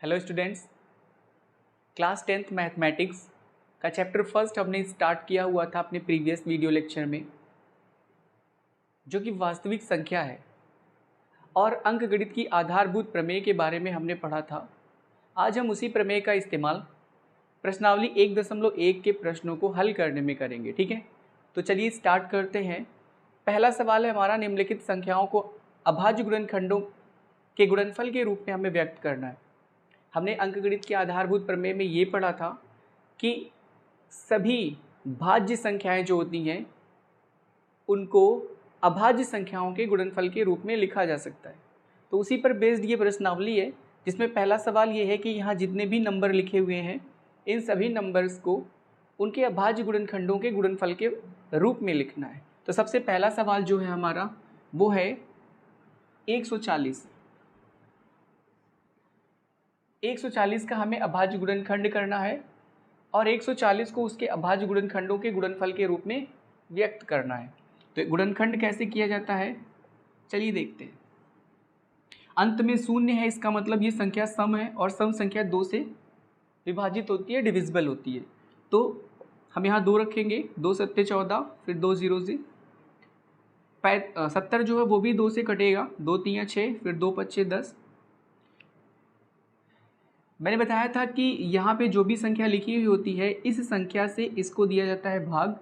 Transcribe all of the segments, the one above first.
Hello students, class 10th mathematics का chapter first हमने start किया हुआ था अपने प्रीवियस वीडियो लेक्चर में, जो कि वास्तविक संख्या है और अंकगणित की आधारभूत प्रमेय के बारे में हमने पढ़ा था। आज हम उसी प्रमेय का इस्तेमाल प्रश्नावली 1.1 के प्रश्नों को हल करने में करेंगे। ठीक है, तो चलिए स्टार्ट करते हैं। पहला सवाल है हमारा, निम्नलिखित संख्याओं को अभाज्य गुणनखंडों के गुणनफल के रूप में हमें व्यक्त करना है। हमने अंकगणित के आधारभूत प्रमेय में ये पढ़ा था कि सभी भाज्य संख्याएं जो होती हैं उनको अभाज्य संख्याओं के गुणनफल के रूप में लिखा जा सकता है। तो उसी पर बेस्ड ये प्रश्नावली है, जिसमें पहला सवाल ये है कि यहाँ जितने भी नंबर लिखे हुए हैं इन सभी नंबर्स को उनके अभाज्य गुणनखंडों के गुणनफल के रूप में लिखना है। तो सबसे पहला सवाल जो है हमारा वो है 140। 140 का हमें अभाज्य गुणनखंड करना है और 140 को उसके अभाज्य गुणनखंडों के गुणनफल के रूप में व्यक्त करना है। तो गुणनखंड कैसे किया जाता है, चलिए देखते हैं। अंत में शून्य है, इसका मतलब ये संख्या सम है और सम संख्या 2 से विभाजित होती है, डिविजिबल होती है। तो हम यहाँ 2 रखेंगे, 2 सत्ते 14, फिर 2 जीरो से 70 जो है वो भी 2 से कटेगा, 2 तियां 6, फिर 2 पच्चे 10। मैंने बताया था कि यहाँ पे जो भी संख्या लिखी हुई होती है इस संख्या से इसको दिया जाता है भाग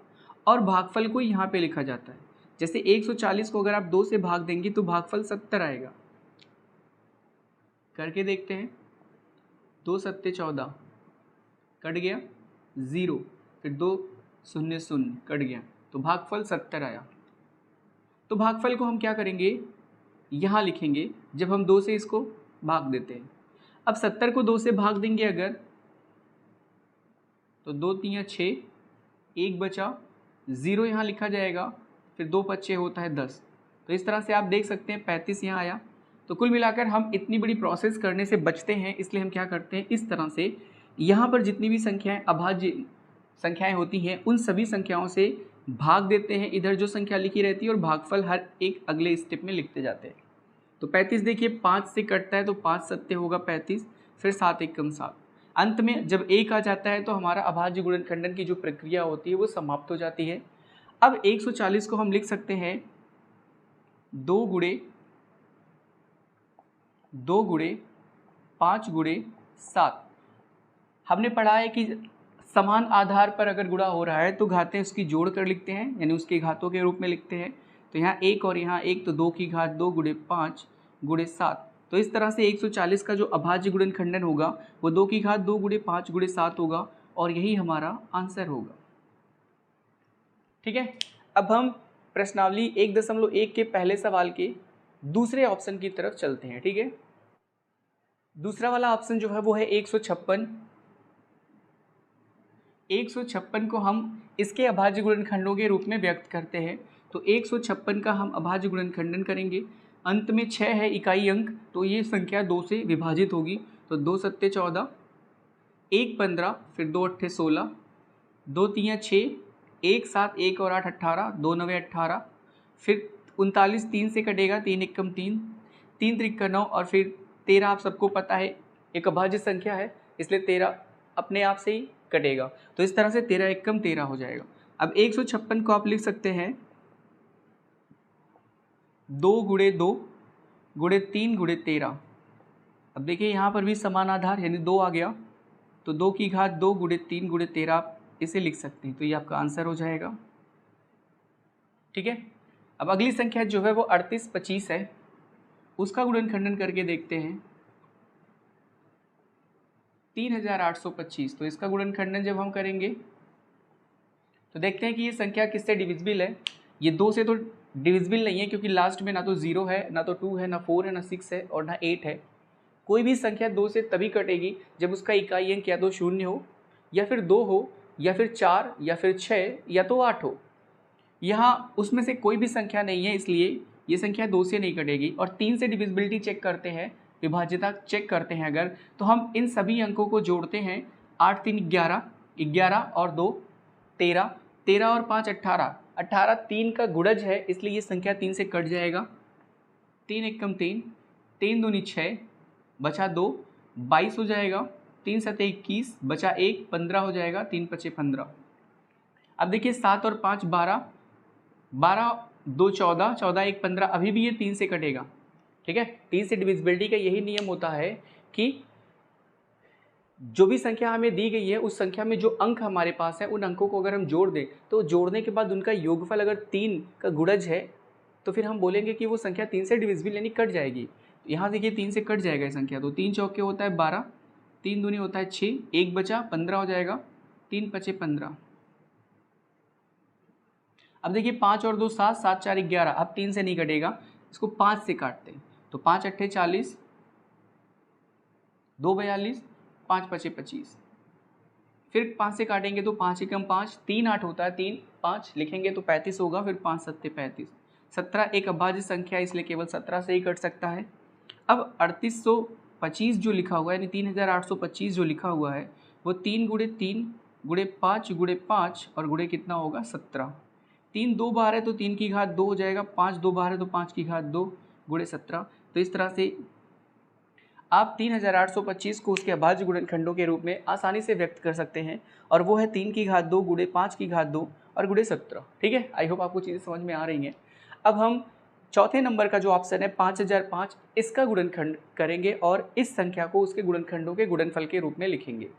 और भागफल को यहाँ पे लिखा जाता है। जैसे 140 को अगर आप 2 से भाग देंगे तो भागफल 70 आएगा। करके देखते हैं, 2 सत्ते 14 कट गया 0, फिर 2 शून्य शून्य कट गया, तो भागफल 70 आया। तो भागफल को हम क्या करेंगे, यहाँ लिखेंगे जब हम 2 से इसको भाग देते हैं। अब 70 को 2 से भाग देंगे अगर, तो 2 तियां 6, 1 बचा, 0 यहाँ लिखा जाएगा, फिर 2 पच्चे होता है 10। तो इस तरह से आप देख सकते हैं 35 यहाँ आया। तो कुल मिलाकर हम इतनी बड़ी प्रोसेस करने से बचते हैं, इसलिए हम क्या करते हैं, इस तरह से यहाँ पर जितनी भी संख्याएं अभाज्य संख्याएं होती हैं उन सभी संख्याओं से भाग देते हैं, इधर जो संख्या लिखी रहती है, और भागफल हर एक अगले स्टेप में लिखते जाते हैं। तो 35 देखिए 5 से कटता है, तो 5 सत्ते होगा 35, फिर 7 एकम 7। अंत में जब 1 आ जाता है तो हमारा अभाज्य गुणनखंडन की जो प्रक्रिया होती है वो समाप्त हो जाती है। अब 140 को हम लिख सकते हैं 2 गुणे 5 गुणे 7। हमने पढ़ा है कि समान आधार पर अगर गुणा हो रहा है तो घातें उसकी जोड़ कर लिखते हैं, यानी उसके घातों के रूप में लिखते हैं। तो यहाँ 1 और यहाँ 1, तो 2 की घात 2 गुणे 5 गुणे 7। तो इस तरह से 140 का जो अभाज्य गुणनखंडन होगा वो 2 की घात 2 गुणे 5 गुणे 7 होगा, और यही हमारा आंसर होगा। ठीक है, अब हम प्रश्नावली 1.1 के पहले सवाल के दूसरे ऑप्शन की तरफ चलते हैं। ठीक है, दूसरा वाला ऑप्शन जो है वो है 156। 156 को हम इसके अभाज्य गुणनखंडों के रूप में व्यक्त करते हैं। तो 156 का हम अभाज्य गुणनखंडन करेंगे। अंत में 6 है इकाई अंक, तो ये संख्या 2 से विभाजित होगी। तो 2 सत्ते 14, 1 15, फिर 2 अट्ठे 16, 2 तियां 6, 1 7, 1 और 8 18, 2 नवे 18, फिर 39 3 से कटेगा, 3 एकम 3, 3 त्रिक्का 9, और फिर 13 आप सबको पता है एक अभाज्य संख्या है, इसलिए 13 अपने आप से ही कटेगा। तो इस तरह से 13 एकम 13 हो जाएगा। अब 156 को आप लिख सकते हैं 2 गुणे 2 गुणे 3 गुणे 13। अब देखिए यहाँ पर भी समान आधार यानी 2 आ गया, तो 2 की घात 2 गुणे 3 गुणे 13 आप इसे लिख सकते हैं। तो ये आपका आंसर हो जाएगा। ठीक है, अब अगली संख्या जो है वो 38 25 है, उसका गुणनखंडन करके देखते हैं। 3825, तो इसका गुणनखंडन जब हम करेंगे तो देखते हैं कि ये संख्या किससे डिविजिबल है। ये 2 से तो डिविजिबल नहीं है, क्योंकि लास्ट में ना तो 0 है, ना तो 2 है, ना 4 है, ना 6 है, और ना 8 है। कोई भी संख्या 2 से तभी कटेगी जब उसका इकाई अंक या तो 0 हो, या फिर 2 हो, या फिर 4, या फिर 6, या तो 8 हो। यहाँ उसमें से कोई भी संख्या नहीं है, इसलिए ये संख्या 2 से नहीं कटेगी। और 3 से डिविजिबिलिटी चेक करते हैं, विभाज्यता चेक करते हैं अगर, तो हम इन सभी अंकों को जोड़ते हैं। 8 3 11, 11 और 2 13, 13 और 5 18, 18 3 का गुणज है, इसलिए ये संख्या 3 से कट जाएगा। 3 एकम 3, 3 दूनी 6, बचा 2, 22 हो जाएगा, 3 सते 21, बचा 1, 15 हो जाएगा, 3 पचे 15। अब देखिए 7 और 5 12, 12 2 14, 14 1 15, अभी भी ये 3 से कटेगा। ठीक है, 3 से डिविजिबिलिटी का यही नियम होता है कि जो भी संख्या हमें दी गई है उस संख्या में जो अंक हमारे पास है उन अंकों को अगर हम जोड़ दें तो जोड़ने के बाद उनका योगफल अगर 3 का गुणज है तो फिर हम बोलेंगे कि वो संख्या 3 से डिविजिबल यानी कट जाएगी। तो यहाँ देखिए 3 से कट जाएगा ये संख्या, तो 3 चौके होता है 12, 3 दूनी होता है 6, 1 बचा 15 हो जाएगा, 3 पचे 15। अब देखिए 5 और 2 7, 7 4 11, अब 3 से नहीं कटेगा, इसको 5 से काटते हैं तो 5 अट्ठे 40, 2 42, 5 पचे 25, फिर 5 से काटेंगे तो 5 एकम 5, 3 8 होता है, 3 5 लिखेंगे तो 35 होगा, फिर 5 सत्ते 35। 17 एक अभाज्य संख्या इसलिए केवल 17 से ही कट सकता है। अब 3825 जो लिखा हुआ है यानी 3825 जो लिखा हुआ है वो 3 गुणे 3 गुणे 5 गुणे 5 और गुणे कितना होगा 17। 3 2 बार है तो 3 की घात 2 हो जाएगा, 5 2 बार है तो 5 की घात 2 गुणे 17। तो इस तरह से आप 3825 को उसके अभाज्य गुणनखंडों के रूप में आसानी से व्यक्त कर सकते हैं और वो है 3 की घात 2 गुणे 5 की घात 2 और गुणे 17। ठीक है, आई होप आपको चीज़ें समझ में आ रही हैं। अब हम चौथे नंबर का जो ऑप्शन है 5005, इसका गुणनखंड करेंगे और इस संख्या को उसके गुणनखंडों के गुणनफल के रूप में लिखेंगे।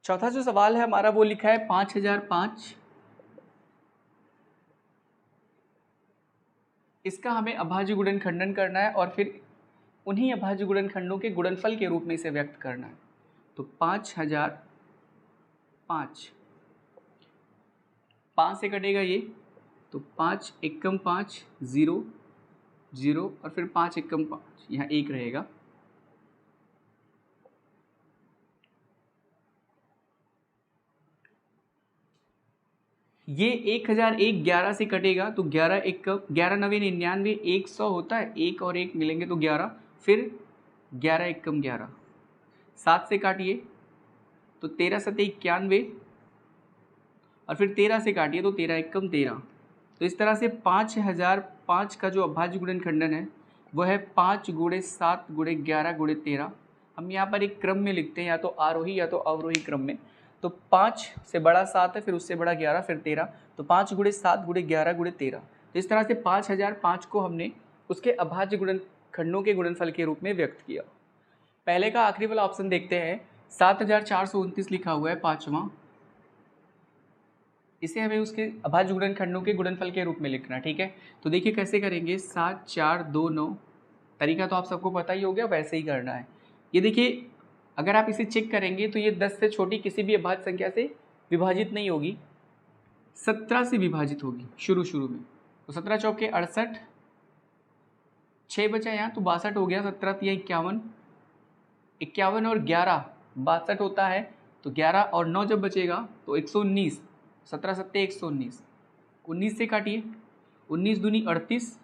चौथा जो सवाल है हमारा वो लिखा है 5005, इसका हमें अभाज्य गुणनखंडन करना है और फिर उन्हीं अभाज्य गुणनखंडों के गुणनफल के रूप में इसे व्यक्त करना है। तो 5005, 5 से कटेगा ये तो 5 एकम 5 0 0 और फिर 5 एकम 5, यहाँ 1 रहेगा। ये 1001 11 से कटेगा तो 11 एकम 11 नवे 99, 100 होता है, 1 और 1 मिलेंगे तो 11, फिर 11 एकम 11, 7 से काटिए तो 13 सते 91 और फिर 13 से काटिए तो 13 एकम 13। तो इस तरह से 5005 का जो अभाज्य गुणनखंडन है वह है 5 गुणे 7 गुणे 11 गुणे 13। हम यहाँ पर एक क्रम में लिखते हैं, या तो आरोही या तो अवरोही क्रम में। तो 5 से बड़ा 7 है, फिर उससे बड़ा 11, फिर 13, तो 5 गुणे 7 गुणे 11 गुणे 13। तो इस तरह से 5005 को हमने उसके अभाज्य गुणनखंडों के गुणनफल के रूप में व्यक्त किया। पहले का आखिरी वाला ऑप्शन देखते हैं, 7429 लिखा हुआ है पाँचवा, इसे हमें उसके अभाज्य गुणनखंडों के गुणनफल के रूप में लिखना है। ठीक है, तो देखिए कैसे करेंगे, 7 4 2 9, तरीका तो आप सबको पता ही हो गया, वैसे ही करना है। ये देखिए अगर आप इसे चेक करेंगे तो ये 10 से छोटी किसी भी अभाज्य संख्या से विभाजित नहीं होगी, 17 से विभाजित होगी शुरू में। तो 17 चौके 68, 6 बचा यहाँ तो 62 हो गया, 17 तिया 51, 51 और 11 62 होता है, तो 11 और 9 जब बचेगा तो 119, 17 सत्ते 119, 19 से काटिए, 19 दूनी 38,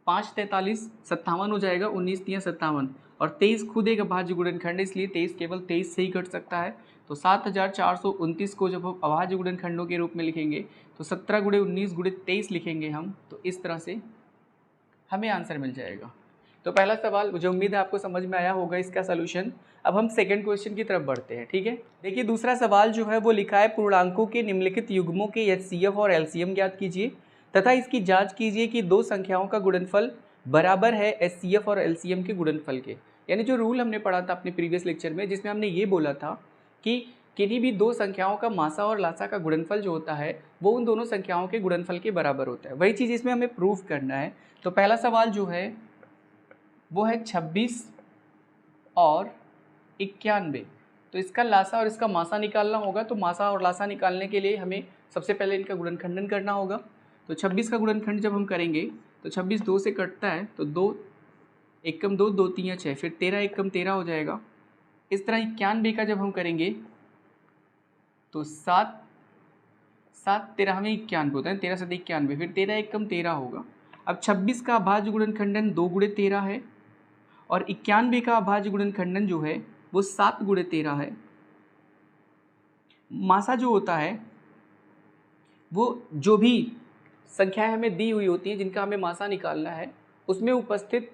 5 43 57 हो जाएगा, 19 तिया 57 और 23 खुद एक अभाज्य गुणनखंड इसलिए 23 केवल 23 से ही कट सकता है। तो 7429 को जब हम अभाज्य गुणनखंडों के रूप में लिखेंगे तो 17 गुणे 19 गुणे 23 लिखेंगे हम, तो इस तरह से हमें आंसर मिल जाएगा। तो पहला सवाल मुझे उम्मीद है आपको समझ में आया होगा इसका सलूशन। अब हम सेकंड क्वेश्चन की तरफ बढ़ते हैं। ठीक है, देखिए दूसरा सवाल जो है वो लिखा है, पूर्णांकों के निम्नलिखित युग्मों के एचसीएफ और एलसीएम ज्ञात कीजिए तथा इसकी जांच कीजिए कि दो संख्याओं का गुणनफल बराबर है एचसीएफ और एलसीएम के गुणनफल के। यानी जो रूल हमने पढ़ा था अपने प्रीवियस लेक्चर में, जिसमें हमने ये बोला था कि किन्हीं भी दो संख्याओं का मासा और लासा का गुणनफल जो होता है वो उन दोनों संख्याओं के गुणनफल के बराबर होता है, वही चीज़ इसमें हमें प्रूव करना है। तो पहला सवाल जो है वो है 26 और 91, तो इसका लासा और इसका मासा निकालना होगा। तो मासा और लासा निकालने के लिए हमें सबसे पहले इनका गुणनखंडन करना होगा। तो 26 का गुणनखंड जब हम करेंगे तो 26 2 से कटता है, तो 2 एकम 2, 2 3 6, फिर 13 एकम 13 हो जाएगा। इस तरह 91 का जब हम करेंगे तो 7 7 13 में 91 होता है, 13 7 91, फिर 13 एकम 13 होगा। अब 26 का अभाज्य गुणनखंडन 2 गुणे 13 है और 91 का अभाज्य गुणनखंडन जो है वो 7 गुणे 13 है। मासा जो होता है वो जो भी संख्याएं हमें दी हुई होती हैं जिनका हमें मासा निकालना है उसमें उपस्थित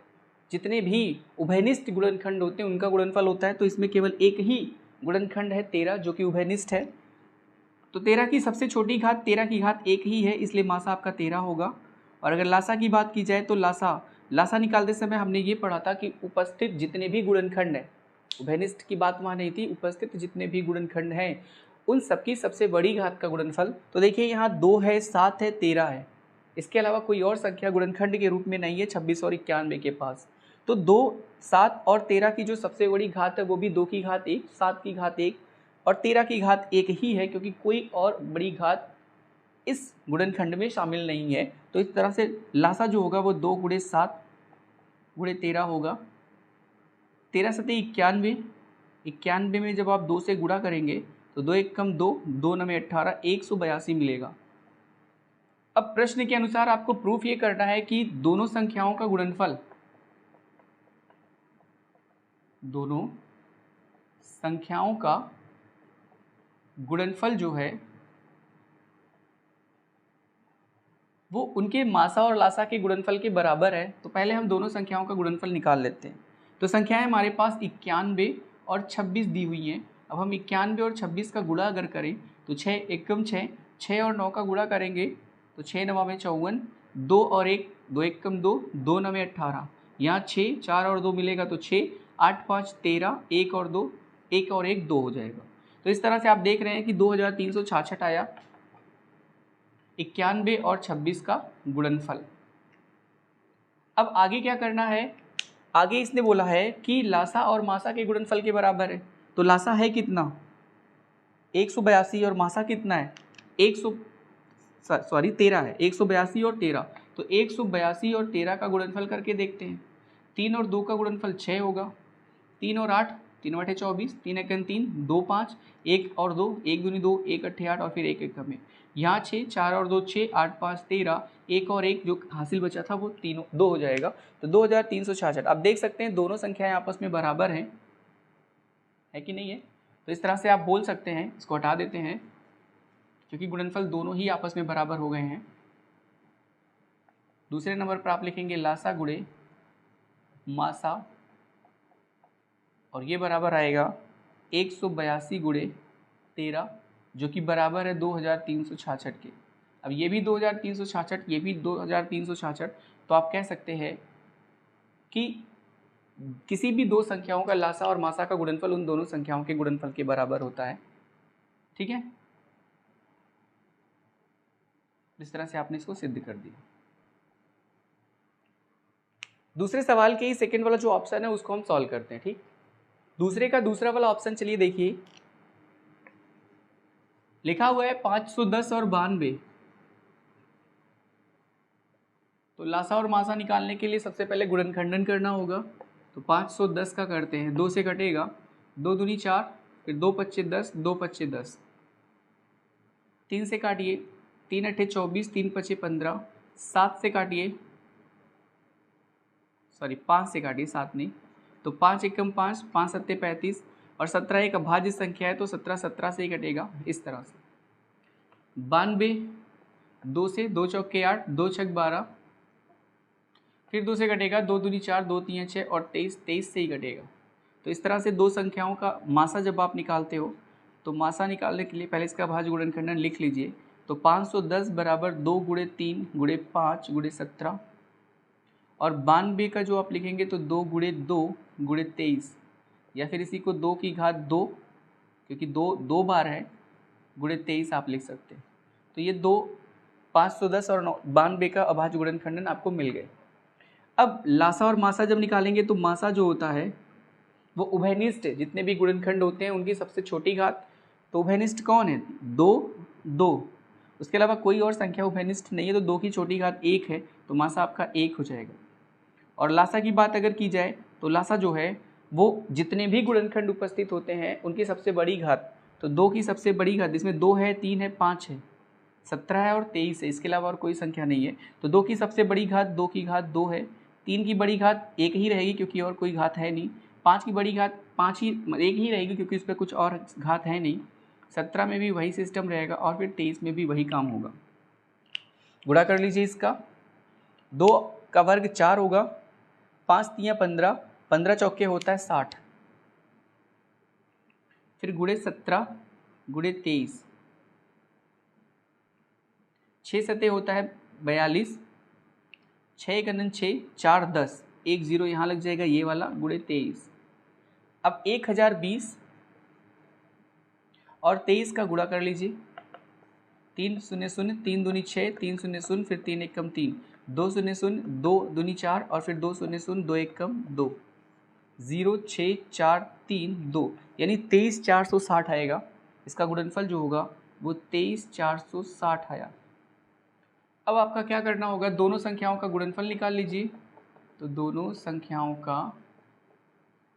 जितने भी उभयनिष्ठ गुणनखंड होते हैं उनका गुणनफल होता है। तो इसमें केवल एक ही गुणनखंड है 13 जो कि उभयनिष्ठ है। तो 13 की सबसे छोटी घात 13 की घात 1 ही है, इसलिए मासा आपका 13 होगा। और अगर लासा की बात की जाए तो लासा निकालते समय हमने ये पढ़ा था कि उपस्थित जितने भी गुणनखंड हैं, उभयनिष्ठ की बात वहाँ नहीं थी, उपस्थित जितने भी गुणनखंड हैं उन सबकी सबसे बड़ी घात का गुणनफल। तो देखिए यहाँ 2 है, 7 है, 13 है, इसके अलावा कोई और संख्या गुणनखंड के रूप में नहीं है 26 और 91 के पास। तो 2, 7 और 13 की जो सबसे बड़ी घात है वो भी 2 की घात 1, 7 की घात 1 और 13 की घात 1 ही है, क्योंकि कोई और बड़ी घात इस गुणनखंड में शामिल नहीं है। तो इस तरह से लासा जो होगा वो 2 × 7 × 13 होगा। 13 सते 91, 91 में जब आप 2 से गुणा करेंगे तो 2 1 कम 2, 2 9 18, 182 मिलेगा। अब प्रश्न के अनुसार आपको प्रूफ ये करना है कि दोनों संख्याओं का गुणनफल, दोनों संख्याओं का गुणनफल जो है वो उनके मासा और लासा के गुणनफल के बराबर है। तो पहले हम दोनों संख्याओं का गुणनफल निकाल लेते हैं। तो संख्याएं हमारे पास 91 और 26 दी हुई हैं। अब हम 91 और 26 का गुणा अगर करें तो 6 एकम 6, 6 और 9 का गुणा करेंगे तो 6 9 में 54, 2 और 1, 2 एकम 2, 2 9 में 18, यहाँ 6, 4 और 2 मिलेगा तो 6, 8 5 13, 1 और 2, 1 और 1 2 हो जाएगा। तो इस तरह से आप देख रहे हैं कि 2366 आया 91 और 26 का गुणनफल। अब आगे क्या करना है, आगे इसने बोला है कि लासा और मासा के गुणनफल के बराबर है। तो लासा है कितना 182 और मासा कितना है 13 है, 182 और 13। तो 182 और 13 का गुणनफल करके देखते हैं। 3 और 2 का गुणनफल 6 होगा, 3 और 8, 3 8 24, 3 1 3, 2 5, 1 और 2, 1 दूनी 2, 1 8 8 और फिर 1 1 में यहाँ 6, 4 और 2 6, 8 5 13, 1 और 1 जो हासिल बचा था वो 2 हो जाएगा। तो 2366। आप देख सकते हैं दोनों संख्याएं आपस में बराबर हैं, है कि नहीं है। तो इस तरह से आप बोल सकते हैं, इसको हटा देते हैं क्योंकि गुणनफल दोनों ही आपस में बराबर हो गए हैं। दूसरे नंबर पर आप लिखेंगे लासा गुणे मासा और ये बराबर आएगा 182 × 13 जो कि बराबर है 2366 के। अब ये भी 2366, ये भी 2366। तो आप कह सकते हैं कि किसी भी दो संख्याओं का लासा और मासा का गुणनफल उन दोनों संख्याओं के गुणनफल के बराबर होता है। ठीक है, इस तरह से आपने इसको सिद्ध कर दिया। दूसरे सवाल के ही सेकंड वाला जो ऑप्शन है उसको हम सॉल्व करते हैं। ठीक, दूसरे का दूसरा वाला ऑप्शन चलिए देखिए, लिखा हुआ है 510 और 92। तो लासा और मासा निकालने के लिए सबसे पहले गुणनखंडन करना होगा। तो 510 का करते हैं, 2 से कटेगा, 2 दूनी 4, फिर 2 पच्चे 10, 2 पच्चे 10, 3 से काटिए, 3 अट्ठे 24, 3 पच्चे 15, 7 से काटिए, सॉरी 5 से काटिए, 7 नहीं, तो 5 एकम 5, 5 सत्ते 35 और 17 एक अभाज्य संख्या है तो 17 17 से ही कटेगा इस तरह से। 92, 2 से, 2 चौके 8, 2 छक 12, फिर 2 से कटेगा, 2 दूनी 4, 2 तीन 6 और 23, 23 से ही कटेगा। तो इस तरह से दो संख्याओं का मासा जब आप निकालते हो तो मासा निकालने के लिए पहले इसका भाज्य गुणनखंडन लिख लीजिए। तो 510 बराबर 2 × 3 × 5 × 17 और 92 का जो आप लिखेंगे तो 2 × 2 × 23 या फिर इसी को 2 की घात 2 क्योंकि 2 बार है × 23 आप लिख सकते हैं। तो ये 510 और 92 का अभाज्य गुणनखंडन आपको मिल गए। अब लासा और मासा जब निकालेंगे तो मासा जो होता है वो उभयनिष्ठ है, जितने भी गुणनखंड होते हैं उनकी सबसे छोटी घात। तो उभयनिष्ठ कौन है 2, उसके अलावा कोई और संख्या उभयनिष्ठ नहीं है। तो 2 की छोटी घात 1 है तो मासा आपका 1 हो जाएगा। और लासा की बात अगर की जाए तो लासा जो है वो जितने भी गुणनखंड उपस्थित होते हैं उनकी सबसे बड़ी घात। तो 2 की सबसे बड़ी घात, इसमें 2 है, 3 है, 5 है, 17 है और 23 है, इसके अलावा और कोई संख्या नहीं है। तो 2 की सबसे बड़ी घात 2 की घात 2 है, 3 की बड़ी घात 1 ही रहेगी क्योंकि और कोई घात है नहीं, 5 की बड़ी घात 5 ही 1 ही रहेगी क्योंकि उस पर कुछ और घात है नहीं, 17 में भी वही सिस्टम रहेगा और फिर 23 में भी वही काम होगा। गुणा कर लीजिए इसका, 2 का वर्ग 4 होगा, 5 तियाँ 15, 15 चौके होता है 60, फिर गुणे 17 गुणे 23, 6 सते होता है 42, 6 एक 6, 4 10, 1 0 यहाँ लग जाएगा ये वाला, गुणे 23। अब 1020 और 23 का गुणा कर लीजिए, 3 0 0, 3 दूनी 6, 3 0 0, फिर 3 1 3, 2 0 0, 2 दूनी 4 और फिर 2 0 0, 2 1 2, 0 6 4 3 2, यानी 23,460 आएगा। इसका गुणनफल जो होगा वो 23,460 आया। अब आपका क्या करना होगा, दोनों संख्याओं का गुणनफल निकाल लीजिए। तो दोनों संख्याओं का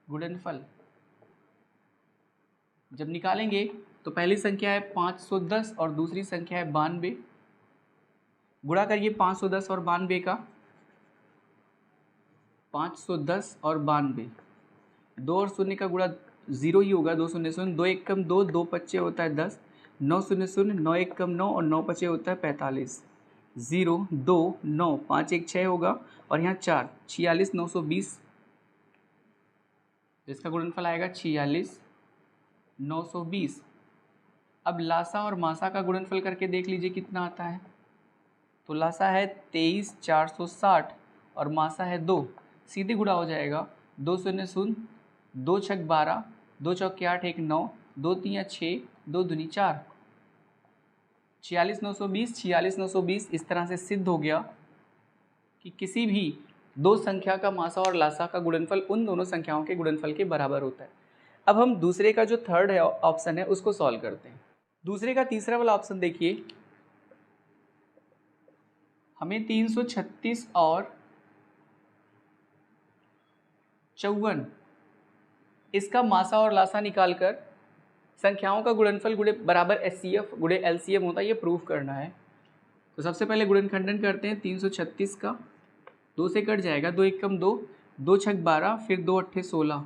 गुणनफल जब निकालेंगे तो पहली संख्या है 510 और दूसरी संख्या है 92। गुणा करिए 510 और 92 का, 510 और 92, 2 और 0 का गुणा 0 ही होगा, 2 0 0, 2 1 2, 2 25 होता है 10, 9 0 0, 9 1 9 और 9 25 होता है 45, 0 2 9, 5 1 6 होगा और यहाँ 4, 46 920, जिसका गुणनफल आएगा 46 920। अब लासा और मासा का गुणनफल करके देख लीजिए कितना आता है। तो लासा है 23,460 और मासा है 2, सीधे गुणा हो जाएगा, 2 0 0, 2 6 12, 2 चौके 8 1 9, 2 3 6, 2 दूनी 4, 46 920, 46 920। इस तरह से सिद्ध हो गया कि किसी भी दो संख्या का मासा और लासा का गुणनफल उन दोनों संख्याओं के गुणनफल के बराबर होता है। अब हम दूसरे का जो थर्ड है ऑप्शन है उसको सॉल्व करते हैं। दूसरे का तीसरा वाला ऑप्शन देखिए, हमें 336 और 54 इसका मासा और लासा निकालकर संख्याओं का गुणनफल गुणे बराबर HCF गुणे LCM होता है, ये प्रूफ करना है। तो सबसे पहले गुणनखंडन करते हैं। 336 का 2 से कट जाएगा, 2 1 2, 2 6 12, फिर 2 8 16,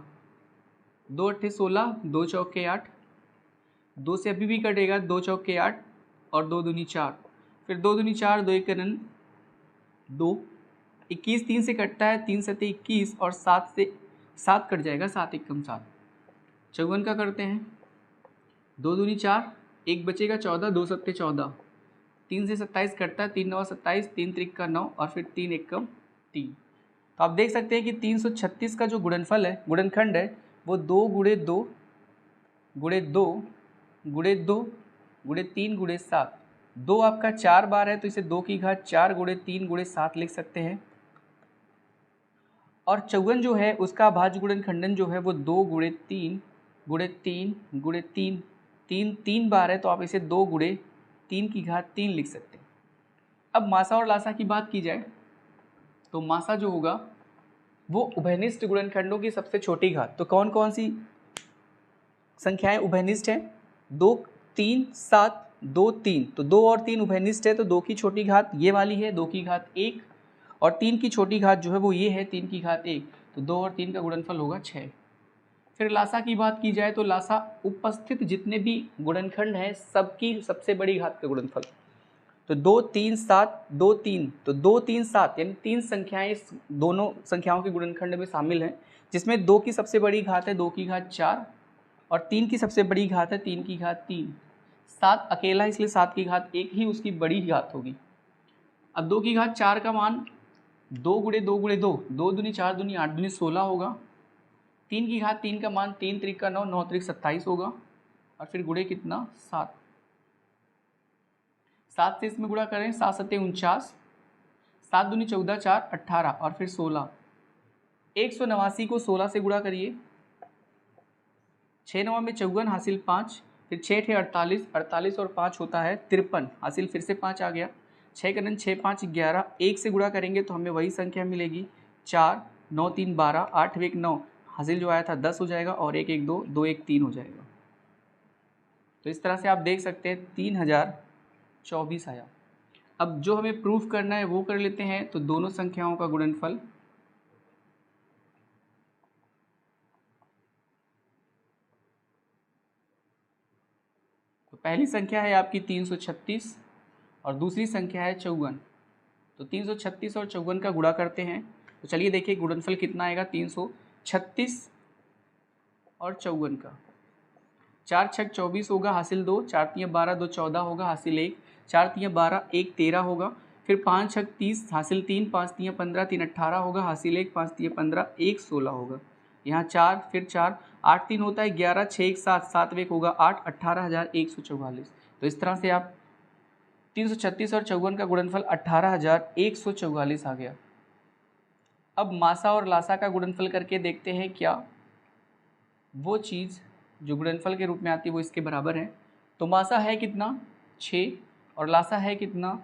2 8 16, 2 चौके 8, 2 से अभी भी कटेगा, 2 चौके 8 और 2 दूनी 4, फिर 2 दूनी 4, 2 1 2, 21 3 से कटता है, 3 सते 21 और 7 से 7 कट जाएगा, 7 1 7। 54 का करते हैं, 2 दूनी 4, 1 बचेगा 14, 2 सत्ते 14, 3 से 27 कटता है, 3 9 27, 3 त्रिक 9 और फिर 3 1 3। तो आप देख सकते हैं कि 336 का जो गुणनफल है, गुणनखंड है, वो 2 गुणे 2 गुणे 2 गुणे 2 गुणे 3 गुणे 7, 2 आपका 4 बार है तो इसे 2 की घात 4 गुणे 3 गुणे 7 लिख सकते हैं। और 54 जो है उसका भाज्य गुणनखंडन जो है वो 2 गुणे 3 गुणे 3 गुणे 3, 3 बार है तो आप इसे 2 गुणे 3 की घात 3 लिख सकते हैं। अब मासा और लासा की बात की जाए तो मासा जो होगा वो उभयनिष्ठ गुणनखंडों की सबसे छोटी घात। तो कौन कौन सी संख्याएं उभयनिष्ठ हैं? 2 3 7 2 3, तो 2 और 3 उभयनिष्ठ है, तो 2 की छोटी घात ये वाली है, 2 की घात 1, और 3 की छोटी घात जो है वो ये है, 3 की घात 1, तो 2 और 3 का गुणनफल होगा 6। फिर लासा की बात की जाए तो लासा उपस्थित जितने भी गुणनखंड हैं सबकी सबसे बड़ी घात का गुणनफल। तो 2 3 7 2 3, तो 2 3 7 यानी 3 संख्याएं इस दोनों संख्याओं के गुणनखंड में शामिल हैं, जिसमें 2 की सबसे बड़ी घात है 2 की घात 4 और 3 की सबसे बड़ी घात है 3 की घात 3। 7 अकेला, इसलिए 7 की घात 1 ही उसकी बड़ी घात होगी। अब 2 की घात 4 का मान 2 गुणे 2 गुणे 2, 2 दूनी 4 दूनी 8 दूनी 16 होगा। 3 की घात 3 का मान 3 त्रिक 9, 9 त्रिक 27 होगा, और फिर गुणे कितना 7। 7 से इसमें गुणा करें, 7 सत्ते 49, 7 दूनी 14 4 18 और फिर 16। 189 को 16 से गुणा करिए, 6 9 में 54 हासिल 5, फिर 6 थे 48, 48 और 5 होता है 53, हासिल फिर से 5 आ गया। 6 कनन 6 5 11, 1 से गुणा करेंगे तो हमें वही संख्या मिलेगी 4 9 3 12, 8 1 9, हासिल जो आया था 10 हो जाएगा, और 1 1 2 2 1 3 हो जाएगा। तो इस तरह से आप देख सकते हैं 3024 आया। अब जो हमें प्रूफ करना है वो कर लेते हैं। तो दोनों संख्याओं का गुणनफल तो पहली संख्या है आपकी 336 और दूसरी संख्या है 54। तो 336 और 54 का गुणा करते हैं, तो चलिए देखिए गुणनफल कितना आएगा 336 और 54 का। 4 छक 24 होगा, हासिल 2, 4 तियाँ 12, 2 14 होगा, हासिल 1, 4 तियाँ 12, 1 13 होगा, फिर 5 छक 30, हासिल 3, 5 तियाँ 15, 3 18 होगा, हासिल 1, 5 तियाँ 15, 1 16 होगा। यहाँ 4, फिर 4, 8 3 होता है 11, 6 1 7, 7 1 होगा 8, 18,144। तो इस तरह से आप 336 और 54 का गुणनफल 18,144 आ गया। अब मासा और लासा का गुणनफल करके देखते हैं क्या वो चीज़ जो गुणनफल के रूप में आती है वो इसके बराबर है। तो मासा है कितना 6 और लासा है कितना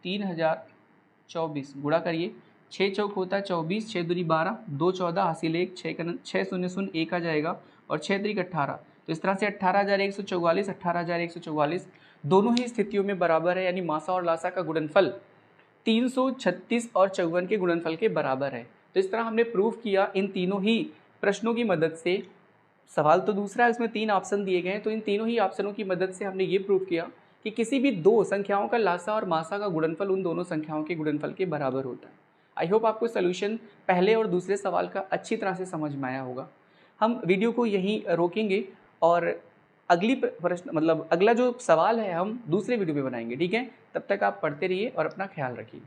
3024। गुणा करिए, 6 चौक होता है 24, 6 दूनी 12, 2 14, हासिल 1, 6 शून्य शून्य 1 आ जाएगा और 6 त्रिक 18। तो इस तरह से 18,144, 18,144 दोनों ही स्थितियों में बराबर है, यानी मासा और लासा का गुणनफल 336 और 54 के गुणनफल के बराबर है। तो इस तरह हमने प्रूव किया इन तीनों ही प्रश्नों की मदद से। सवाल तो दूसरा है, उसमें 3 ऑप्शन दिए गए हैं, तो इन तीनों ही ऑप्शनों की मदद से हमने ये प्रूव किया कि किसी भी दो संख्याओं का लासा और मासा का गुणनफल उन दोनों संख्याओं के गुणनफल के बराबर होता है। आई होप आपको सोल्यूशन पहले और दूसरे सवाल का अच्छी तरह से समझ में आया होगा। हम वीडियो को यहीं रोकेंगे और अगली प्रश्न मतलब अगला जो सवाल है हम दूसरे वीडियो में बनाएंगे, ठीक है। तब तक आप पढ़ते रहिए और अपना ख्याल रखिए।